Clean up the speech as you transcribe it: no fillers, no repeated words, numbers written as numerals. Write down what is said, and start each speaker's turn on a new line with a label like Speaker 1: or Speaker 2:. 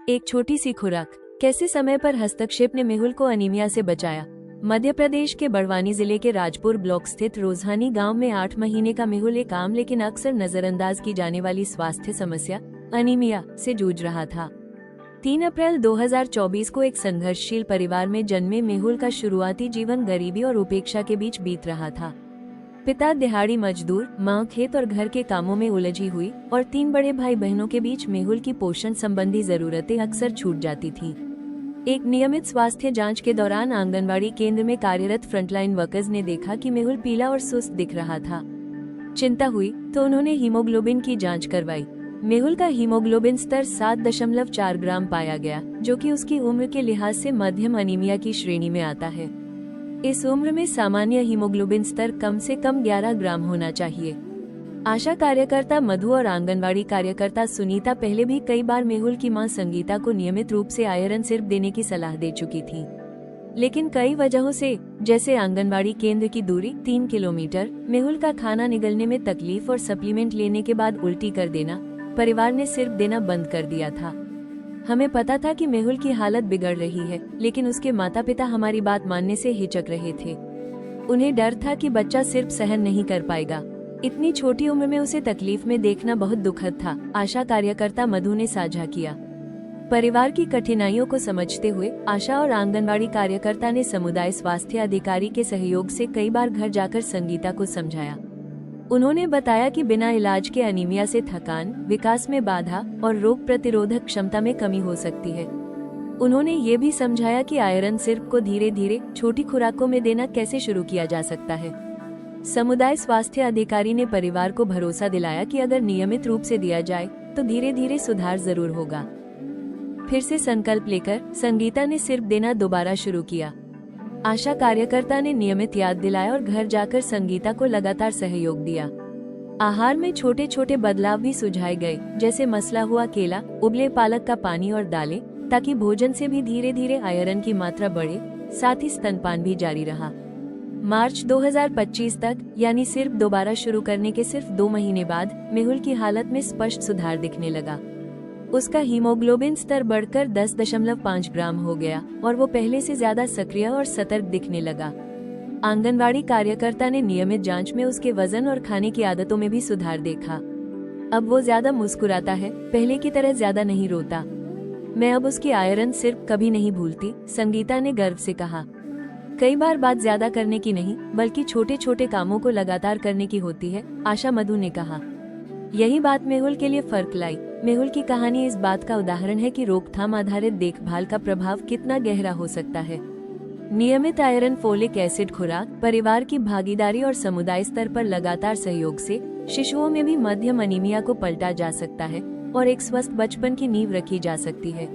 Speaker 1: एक छोटी सी खुराक, कैसे समय पर हस्तक्षेप ने मेहुल को अनीमिया से बचाया। मध्य प्रदेश के बड़वानी जिले के राजपुर ब्लॉक स्थित रोजहानी गांव में 8 महीने का मेहुल एक आम लेकिन अक्सर नजरअंदाज की जाने वाली स्वास्थ्य समस्या अनीमिया से जूझ रहा था। 3 अप्रैल 2024 को एक संघर्षशील परिवार में जन्मे मेहुल का शुरुआती जीवन गरीबी और उपेक्षा के बीच बीत रहा था। पिता दिहाड़ी मजदूर, मां खेत और घर के कामों में उलझी हुई और 3 बड़े भाई बहनों के बीच मेहुल की पोषण संबंधी जरूरतें अक्सर छूट जाती थीं। एक नियमित स्वास्थ्य जांच के दौरान आंगनबाड़ी केंद्र में कार्यरत फ्रंटलाइन वर्कर्स ने देखा कि मेहुल पीला और सुस्त दिख रहा था। चिंता हुई तो उन्होंने हीमोग्लोबिन की जांच करवाई। मेहुल का हीमोग्लोबिन स्तर 7.4 ग्राम पाया गया, जो कि उसकी उम्र के लिहाज से मध्यम अनीमिया की श्रेणी में आता है। इस उम्र में सामान्य हीमोग्लोबिन स्तर कम से कम 11 ग्राम होना चाहिए। आशा कार्यकर्ता मधु और आंगनवाड़ी कार्यकर्ता सुनीता पहले भी कई बार मेहुल की मां संगीता को नियमित रूप से आयरन सिरप देने की सलाह दे चुकी थी, लेकिन कई वजहों से, जैसे आंगनवाड़ी केंद्र की दूरी 3 किलोमीटर, मेहुल का खाना निगलने में तकलीफ और सप्लीमेंट लेने के बाद उल्टी कर देना, परिवार ने सिरप देना बंद कर दिया था। हमें पता था कि मेहुल की हालत बिगड़ रही है, लेकिन उसके माता पिता हमारी बात मानने से हिचक रहे थे। उन्हें डर था कि बच्चा सिर्फ सहन नहीं कर पाएगा। इतनी छोटी उम्र में उसे तकलीफ में देखना बहुत दुखद था, आशा कार्यकर्ता मधु ने साझा किया। परिवार की कठिनाइयों को समझते हुए आशा और आंगनबाड़ी कार्यकर्ता ने समुदाय स्वास्थ्य अधिकारी के सहयोग से कई बार घर जाकर संगीता को समझाया। उन्होंने बताया कि बिना इलाज के अनीमिया से थकान, विकास में बाधा और रोग प्रतिरोधक क्षमता में कमी हो सकती है। उन्होंने ये भी समझाया कि आयरन सिरप को धीरे धीरे छोटी खुराकों में देना कैसे शुरू किया जा सकता है। समुदाय स्वास्थ्य अधिकारी ने परिवार को भरोसा दिलाया कि अगर नियमित रूप से दिया जाए तो धीरे धीरे सुधार जरूर होगा। फिर से संकल्प लेकर संगीता ने सिरप देना दोबारा शुरू किया। आशा कार्यकर्ता ने नियमित याद दिलाया और घर जाकर संगीता को लगातार सहयोग दिया। आहार में छोटे छोटे बदलाव भी सुझाए गए, जैसे मसला हुआ केला, उबले पालक का पानी और दालें, ताकि भोजन से भी धीरे धीरे आयरन की मात्रा बढ़े। साथ ही स्तनपान भी जारी रहा। मार्च 2025 तक, यानी सिर्फ दोबारा शुरू करने के सिर्फ 2 महीने बाद, मेहुल की हालत में स्पष्ट सुधार दिखने लगा। उसका हीमोग्लोबिन स्तर बढ़कर 10.5 ग्राम हो गया और वो पहले से ज्यादा सक्रिय और सतर्क दिखने लगा। आंगनवाड़ी कार्यकर्ता ने नियमित जांच में उसके वजन और खाने की आदतों में भी सुधार देखा। अब वो ज्यादा मुस्कुराता है, पहले की तरह ज्यादा नहीं रोता। मैं अब उसकी आयरन सिर्फ कभी नहीं भूलती, संगीता ने गर्व से कहा। कई बार बात ज्यादा करने की नहीं, बल्कि छोटे छोटे कामों को लगातार करने की होती है, आशा मधु ने कहा। यही बात मेहुल के लिए फर्क लाई। मेहुल की कहानी इस बात का उदाहरण है कि रोकथाम आधारित देखभाल का प्रभाव कितना गहरा हो सकता है। नियमित आयरन फोलिक एसिड खुराक, परिवार की भागीदारी और समुदाय स्तर पर लगातार सहयोग से शिशुओं में भी मध्यम अनीमिया को पलटा जा सकता है और एक स्वस्थ बचपन की नींव रखी जा सकती है।